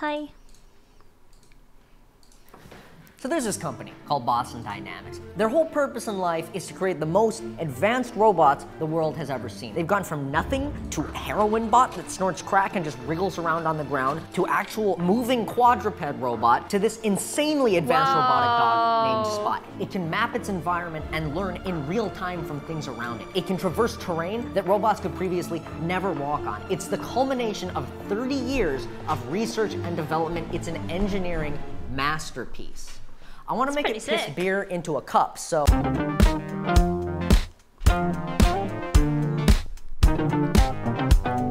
Hi. So there's this company called Boston Dynamics. Their whole purpose in life is to create the most advanced robots the world has ever seen. They've gone from nothing to a heroin bot that snorts crack and just wriggles around on the ground, to actual moving quadruped robot, to this insanely advanced robotic dog named Spot. It can map its environment and learn in real time from things around it. It can traverse terrain that robots could previously never walk on. It's the culmination of 30 years of research and development. It's an engineering masterpiece. I want to make it piss beer into a cup, so...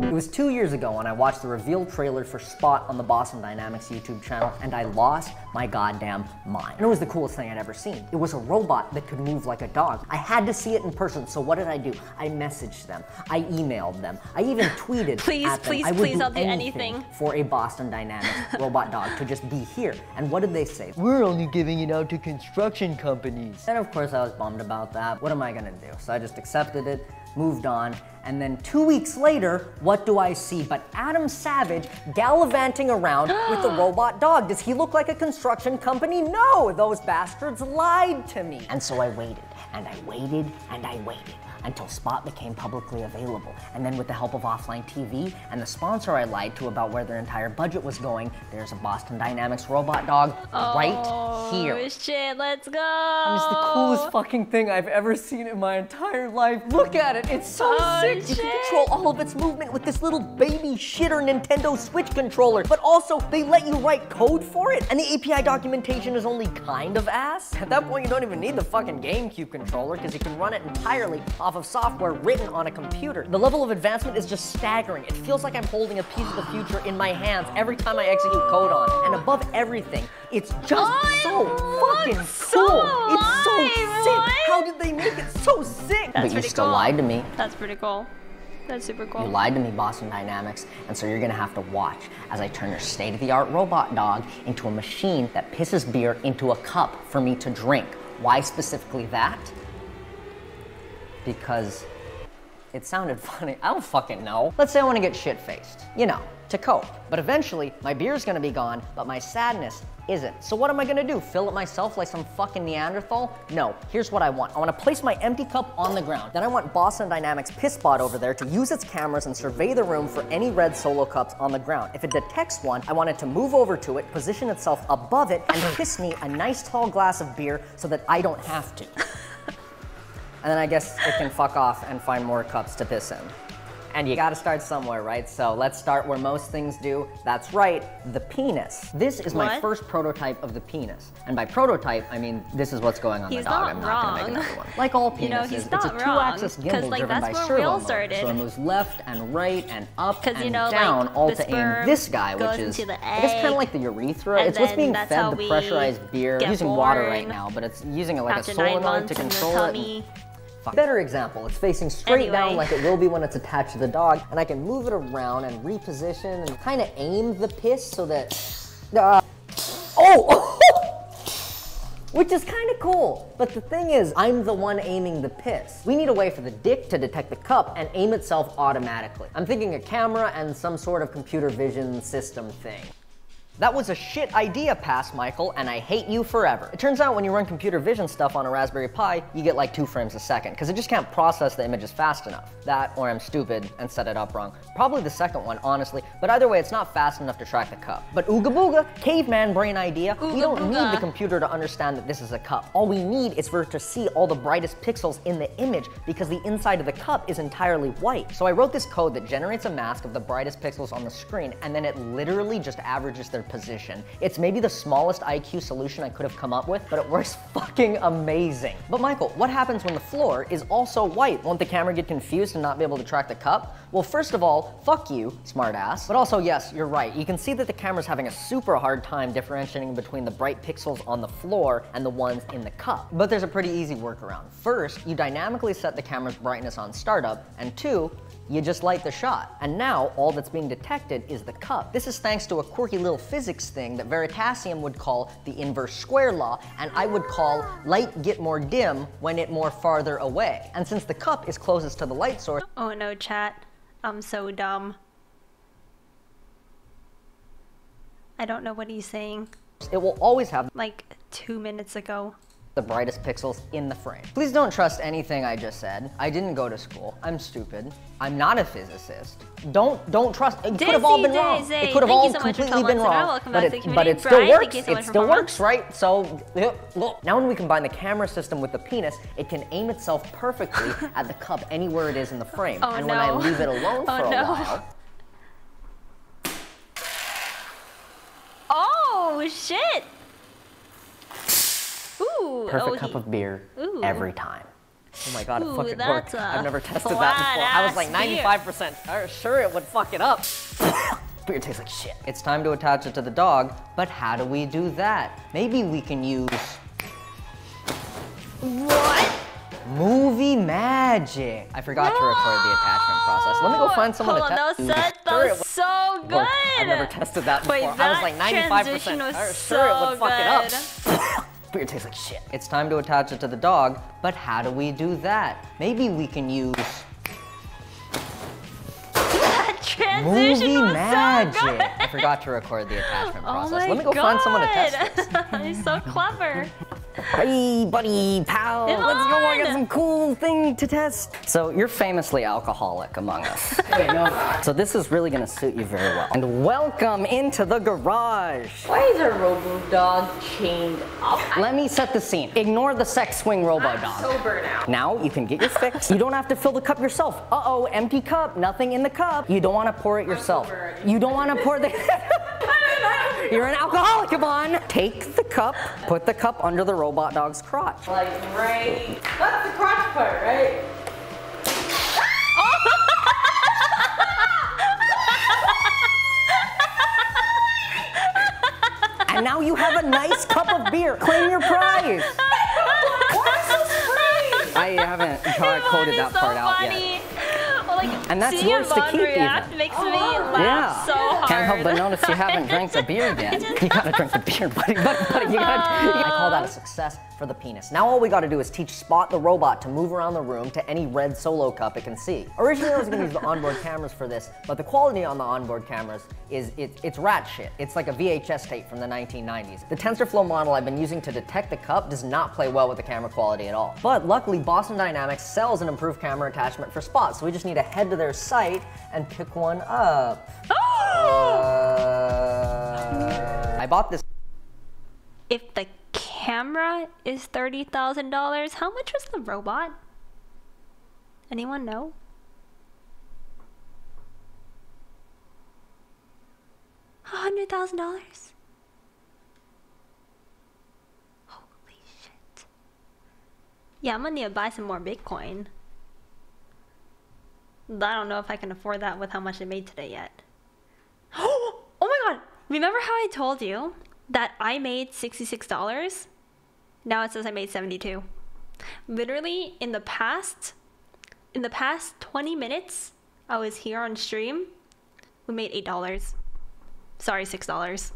It was 2 years ago when I watched the reveal trailer for Spot on the Boston Dynamics YouTube channel, and I lost my goddamn mind. And it was the coolest thing I'd ever seen. It was a robot that could move like a dog. I had to see it in person, so what did I do? I messaged them. I emailed them. I even tweeted at them. Please, I'll do anything for a Boston Dynamics robot dog to just be here. And what did they say? We're only giving it out to construction companies. And of course I was bummed about that. What am I gonna do? So I just accepted it, moved on, and then 2 weeks later, what do I see but Adam Savage gallivanting around with a robot dog? Does he look like a construction company? No, those bastards lied to me. And so I waited, and I waited, and I waited, until Spot became publicly available. And then with the help of offline TV and the sponsor I lied to about where their entire budget was going, there's a Boston Dynamics robot dog right here. Oh shit, let's go! And it's the coolest fucking thing I've ever seen in my entire life. Look at it, it's so sick! Shit. You can control all of its movement with this little baby shitter Nintendo Switch controller, but also they let you write code for it, and the API documentation is only kind of ass. At that point, you don't even need the fucking GameCube controller, because you can run it entirely off of software written on a computer. The level of advancement is just staggering. It feels like I'm holding a piece of the future in my hands every time I execute code on it. And above everything, it's just so fucking cool. It's so sick. How did they make it so sick? But you still lied to me. That's pretty cool. That's super cool. You lied to me, Boston Dynamics, and so you're gonna have to watch as I turn your state-of-the-art robot dog into a machine that pisses beer into a cup for me to drink. Why specifically that? Because it sounded funny. I don't fucking know. Let's say I want to get shit-faced, you know, to cope. But eventually, my beer's gonna be gone, but my sadness isn't. So what am I gonna do? Fill it myself like some fucking Neanderthal? No, here's what I want. I wanna place my empty cup on the ground. Then I want Boston Dynamics Pissbot over there to use its cameras and survey the room for any red solo cups on the ground. If it detects one, I want it to move over to it, position itself above it, and piss me a nice tall glass of beer so that I don't have to. And then I guess it can fuck off and find more cups to piss in. And you gotta start somewhere, right? So let's start where most things do. That's right, the penis. This is my first prototype of the penis. And by prototype, I mean this is what's going on the dog. I'm not gonna make another one. Like all penises, you know, he's it's not a two-axis gimbal like, driven by servo motor. So it moves left and right and up and you know, down, like, all to aim this guy, which is, I guess, kind of like the urethra. It's what's being fed the pressurized beer. I'm using water right now, but it's using it like a solenoid to control it. Better example, it's facing straight down like it will be when it's attached to the dog, and I can move it around and reposition and kind of aim the piss so that, which is kind of cool. But the thing is, I'm the one aiming the piss. We need a way for the dick to detect the cup and aim itself automatically. I'm thinking a camera and some sort of computer vision system thing. That was a shit idea, Pass Michael, and I hate you forever. It turns out when you run computer vision stuff on a Raspberry Pi, you get like 2 frames a second, because it just can't process the images fast enough. That, or I'm stupid and set it up wrong. Probably the second one, honestly, but either way, it's not fast enough to track the cup. But ooga booga, caveman brain idea, we don't need the computer to understand that this is a cup. All we need is for it to see all the brightest pixels in the image, because the inside of the cup is entirely white. So I wrote this code that generates a mask of the brightest pixels on the screen, and then it literally just averages their position. It's maybe the smallest IQ solution I could have come up with, but it works fucking amazing. But Michael, what happens when the floor is also white? Won't the camera get confused and not be able to track the cup? Well, first of all, fuck you, smartass. But also, yes, you're right. You can see that the camera's having a super hard time differentiating between the bright pixels on the floor and the ones in the cup. But there's a pretty easy workaround. First, you dynamically set the camera's brightness on startup, and 2, you just light the shot. And now all that's being detected is the cup. This is thanks to a quirky little physics thing that Veritasium would call the inverse square law, and I would call light get more dim when it more farther away. And since the cup is closest to the light source— oh no, chat. I'm so dumb. I don't know what he's saying. It will always have Like 2 minutes ago. the brightest pixels in the frame. Please don't trust anything I just said. I didn't go to school. I'm stupid. I'm not a physicist. Don't trust. It could have all been wrong. It could have all completely been wrong. But it still works. It still works, right? So look. Now when we combine the camera system with the penis, it can aim itself perfectly at the cup anywhere it is in the frame. Oh, and when I leave it alone for a while. Oh shit! Ooh, Perfect cup of beer every time. Oh my god, it fucking worked. I've never tested that before. I was like 95% sure it would fuck it up. Beer tastes like shit. It's time to attach it to the dog, but how do we do that? Maybe we can use... What? Movie magic. I forgot to record the attachment process. Let me go find someone to test. That was so good. I've never tested that before. Wait, I was like 95% sure it would fuck it up. Beer tastes like shit. It's time to attach it to the dog, but how do we do that? Maybe we can use... That transition Movie was magic. So good. I forgot to record the attachment process. Oh Let me go find someone to test this. He's so clever. Hey, buddy, pal, let's go look at some cool thing to test. So you're famously alcoholic among us. Wait, no. So this is really gonna suit you very well. And welcome into the garage. Why is a robo dog chained up? Let me set the scene. Ignore the sex swing robo dog. Sober now. Now you can get your fix. You don't have to fill the cup yourself. Uh-oh, empty cup, nothing in the cup. You don't wanna pour it yourself. You don't wanna pour the... You're an alcoholic, Yvonne. Take the cup, put the cup under the robot dog's crotch. Like right, that's the crotch part, right? And now you have a nice cup of beer. Claim your prize. I haven't coded that part out yet. Like, and that's yours to keep even. Makes me laugh so hard. Can't help but notice you haven't drank the beer yet. You gotta drink the beer, buddy. You gotta. I call that a success for the penis. Now all we gotta do is teach Spot the robot to move around the room to any red Solo cup it can see. Originally I was gonna use the onboard cameras for this, but the quality on the onboard cameras is it's rat shit. It's like a VHS tape from the 1990s. The TensorFlow model I've been using to detect the cup does not play well with the camera quality at all. But luckily Boston Dynamics sells an improved camera attachment for Spot, so we just need to head to their site and pick one up. I bought this. If the camera is $30,000, how much was the robot? Anyone know? $100,000? Holy shit. Yeah, I'm gonna need to buy some more Bitcoin. I don't know if I can afford that with how much I made today yet. Oh my god! Remember how I told you that I made $66? Now it says I made 72. Literally in the past 20 minutes I was here on stream, we made $8. Sorry, $6.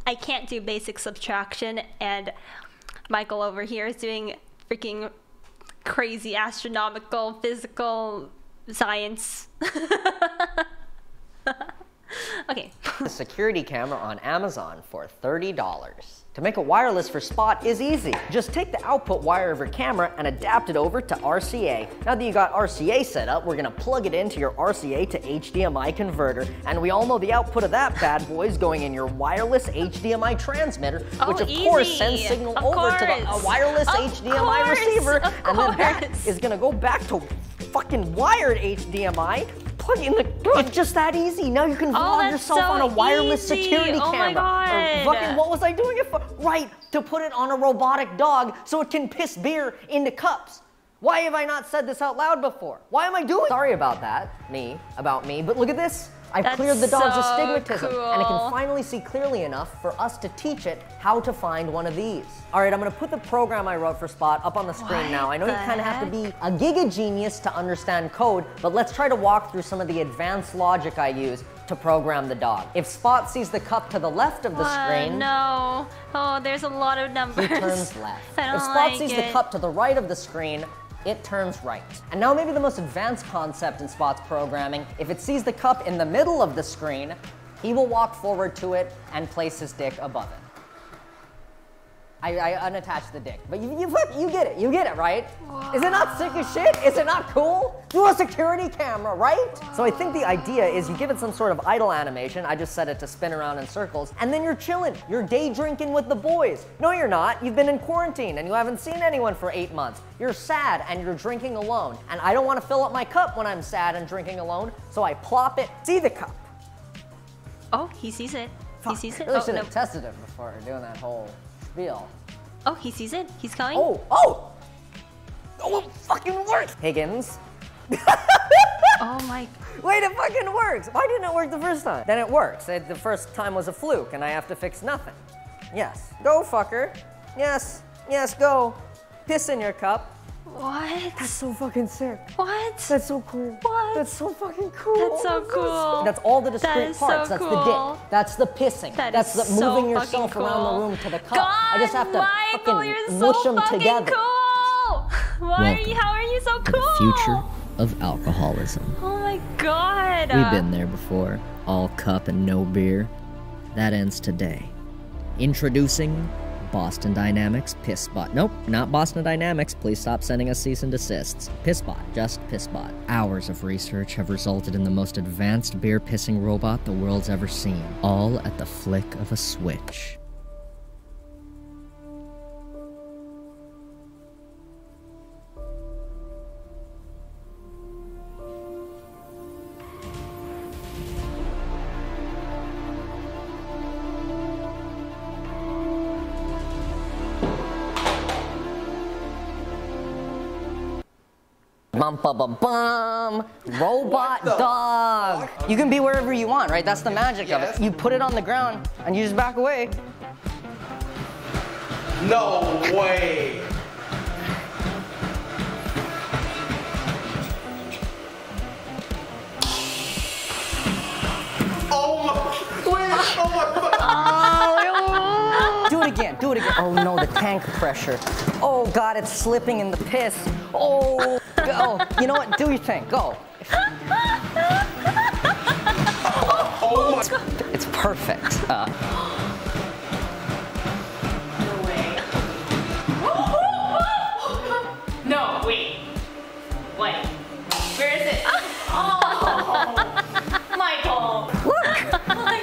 I can't do basic subtraction, and Michael over here is doing freaking crazy astronomical physical science. Okay. A security camera on Amazon for $30. To make it wireless for Spot is easy. Just take the output wire of your camera and adapt it over to RCA. Now that you got RCA set up, we're gonna plug it into your RCA to HDMI converter. And we all know the output of that bad boy is going in your wireless HDMI transmitter, which of course sends signal over to the wireless HDMI receiver. And then that is gonna go back to fucking wired HDMI. Plug in the. It's just that easy. Now you can vlog yourself on a wireless security camera. My god. Fucking, what was I doing it for? Right, to put it on a robotic dog so it can piss beer into cups. Why have I not said this out loud before? Why am I doing? Sorry about that, about me. But look at this. I cleared the dog's astigmatism, and it can finally see clearly enough for us to teach it how to find one of these. All right, I'm gonna put the program I wrote for Spot up on the screen now. I know you kind of have to be a giga genius to understand code, but let's try to walk through some of the advanced logic I use to program the dog. If Spot sees the cup to the left of the screen... No. Oh, there's a lot of numbers. He turns left. I don't if Spot sees the cup to the right of the screen, it turns right. And now maybe the most advanced concept in Spot's programming, if it sees the cup in the middle of the screen, he will walk forward to it and place his dick above it. I unattached the dick, but you get it, right? Wow. Is it not sick as shit? Is it not cool? Through a security camera, right? Wow. So I think the idea is you give it some sort of idle animation. I just set it to spin around in circles, and then you're chilling. You're day drinking with the boys. No, you're not. You've been in quarantine, and you haven't seen anyone for 8 months. You're sad, and you're drinking alone. And I don't want to fill up my cup when I'm sad and drinking alone, so I plop it. See the cup. Oh, he sees it. He sees it. I really should have tested it before doing that whole spiel. Oh, he sees it. He's coming. Oh, it fucking works. Higgins. Oh my. Wait, it fucking works. Why didn't it work the first time? Then it works. The first time was a fluke and I have to fix nothing. Yes. Go, fucker. Yes, go. Piss in your cup. What? That's so fucking sick. What? That's so cool. What? That's so fucking cool. That's so cool. That's all the discrete parts. So that's cool. the dick. That's the pissing. That's the moving yourself around the room to the cup. God, I just have to Michael, fucking mush them together. Cool. How are you so cool? The future of alcoholism. Oh my God. We've been there before. All cup and no beer. That ends today. Introducing Boston Dynamics PissBot. Nope, not Boston Dynamics. Please stop sending us cease and desists. PissBot, just PissBot. Hours of research have resulted in the most advanced beer pissing robot the world's ever seen. All at the flick of a switch. Bum bum bum bum. Robot dog. You can be wherever you want, right? That's the magic of it. You put it on the ground and you just back away. No way. Oh my. Wait. Oh my God. Do it again. Do it again. Oh no, the tank pressure. Oh God, it's slipping in the piss. Oh. Go. You know what? Do your thing. Go. Oh my God. It's perfect. No way. No, wait. Wait. Where is it? Oh, Michael. Look,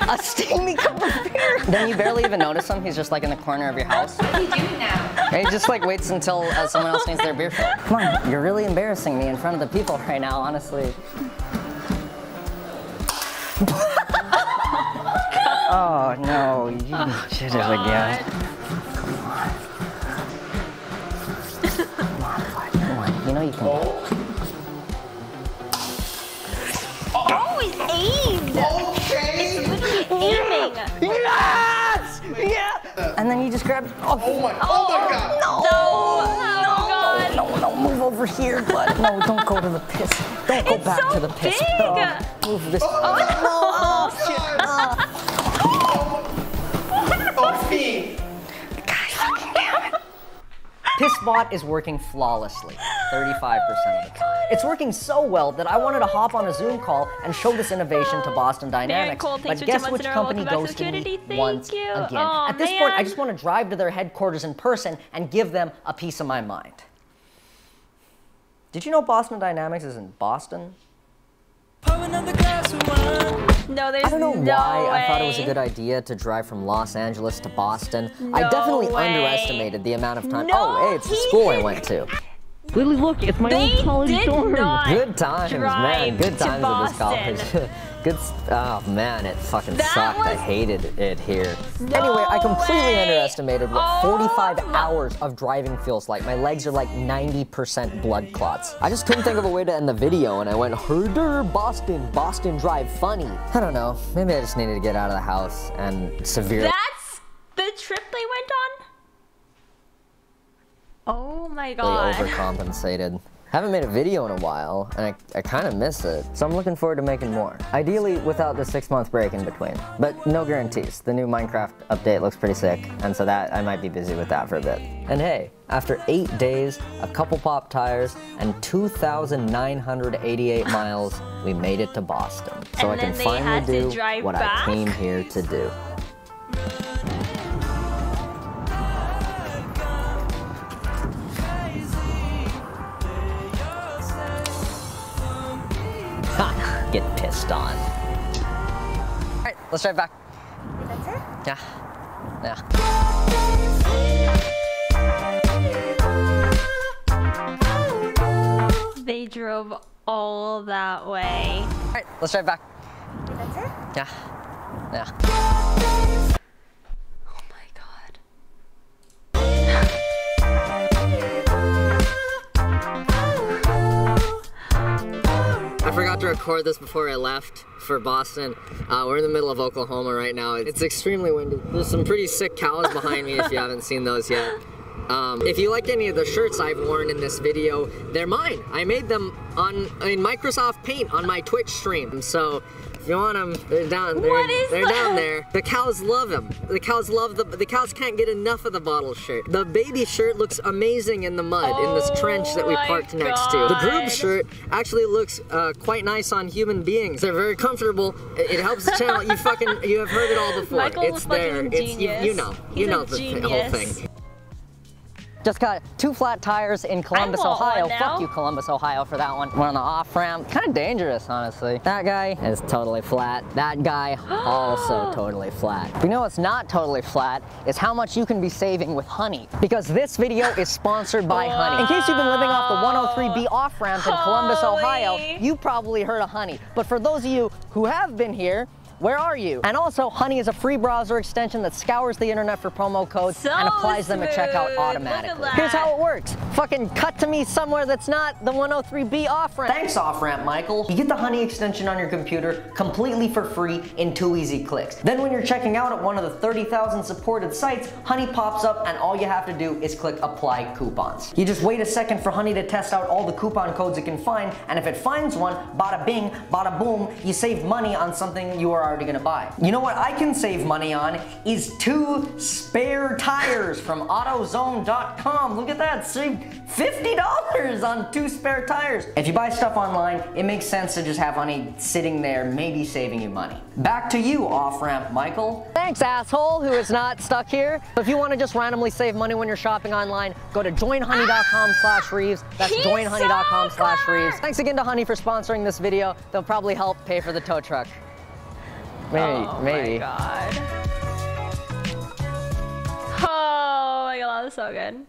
a steamy cup of beer. Then you barely even notice him. He's just like in the corner of your house. What are you doing now? And he just like waits until someone else needs their beer filled. Come on, you're really embarrassing me in front of the people right now, honestly. Oh no, you did it again. Come on, you know you can. Oh, it's aimed. Okay. It's literally aiming. Yes! Yeah! And then you just grab. Oh my God. No! Oh God. No, move over here, bud. No, don't go to the piss. Don't go It's back so to the piss. big. Move this. Oh shit. Oh, pee. PissBot is working flawlessly, 35% of the time. It's working so well that I wanted to hop on a Zoom call and show this innovation to Boston Dynamics. Cool. Thanks But for 2 guess months which in a row. company Welcome back goes to the to me community. once Thank you. again? Oh, At this man. point, I just want to drive to their headquarters in person and give them a piece of my mind. Did you know Boston Dynamics is in Boston? No, there's I don't know why way. I thought it was a good idea to drive from Los Angeles to Boston. I No definitely way. underestimated the amount of time. No, Oh, hey, it's the he school I didn't. went to. Lily, look, it's my They old college did dorm. not Good times, man. drive Good to times at this Boston. college. Oh man, it fucking That sucked. I was- hated it here. No Anyway, I completely way. underestimated what Oh 45 my- hours of driving feels like. My legs are like 90% blood clots. I just couldn't think of a way to end the video, and I went, herder, Boston drive funny. I don't know, maybe I just needed to get out of the house and severely That's the trip they went on? Oh my God. overcompensated. Haven't made a video in a while, and I kind of miss it, so I'm looking forward to making more. Ideally, without the 6-month break in between, but no guarantees. The new Minecraft update looks pretty sick, and so that I might be busy with that for a bit. And hey, after 8 days, a couple pop tires, and 2,988 miles, we made it to Boston. So I can finally do what I came here to do. Ha! Get pissed on. All right, let's drive back. That's it? Yeah. Yeah. They drove all that way. All right, let's drive back. That's it? Yeah. Yeah. Oh my god. I forgot to record this before I left for Boston. We're in the middle of Oklahoma right now. It's extremely windy. There's some pretty sick cows behind me if you haven't seen those yet. If you like any of the shirts I've worn in this video, they're mine. I made them in Microsoft Paint on my Twitch stream. So if you want them, they're down there. They're down there. The cows love them. The cows love the cows can't get enough of the bottle shirt. The baby shirt looks amazing in the mud in this trench that we parked next to. The group shirt actually looks quite nice on human beings. They're very comfortable. It helps the channel. You have heard it all before. It's there. It's you know the whole thing. Just got 2 flat tires in Columbus, Ohio. Fuck you, Columbus, Ohio, for that one. We're on the off-ramp. Kind of dangerous, honestly. That guy is totally flat. That guy also totally flat. You know what's not totally flat is how much you can be saving with honey. Because this video is sponsored by honey. In case you've been living off the 103B off-ramp in Columbus, Ohio, you probably heard of honey. But for those of you who have been here, where are you? And also, Honey is a free browser extension that scours the internet for promo codes and applies them at checkout automatically. Here's how it works. Fucking cut to me somewhere that's not the 103B off-ramp. Thanks, off-ramp Michael. You get the Honey extension on your computer completely for free in 2 easy clicks. Then when you're checking out at one of the 30,000 supported sites, Honey pops up and all you have to do is click Apply Coupons. You just wait a second for Honey to test out all the coupon codes it can find, and if it finds one, bada bing, bada boom, you save money on something you are already gonna buy. You know what I can save money on is 2 spare tires from AutoZone.com. Look at that, save $50 on 2 spare tires. If you buy stuff online, it makes sense to just have Honey sitting there, maybe saving you money. Back to you, off-ramp Michael. Thanks, asshole, who is not stuck here. If you want to just randomly save money when you're shopping online, go to joinhoney.com/Reeves. That's joinhoney.com/Reeves. Thanks again to Honey for sponsoring this video. They'll probably help pay for the tow truck. Maybe. Oh my god. Oh my god, that was so good.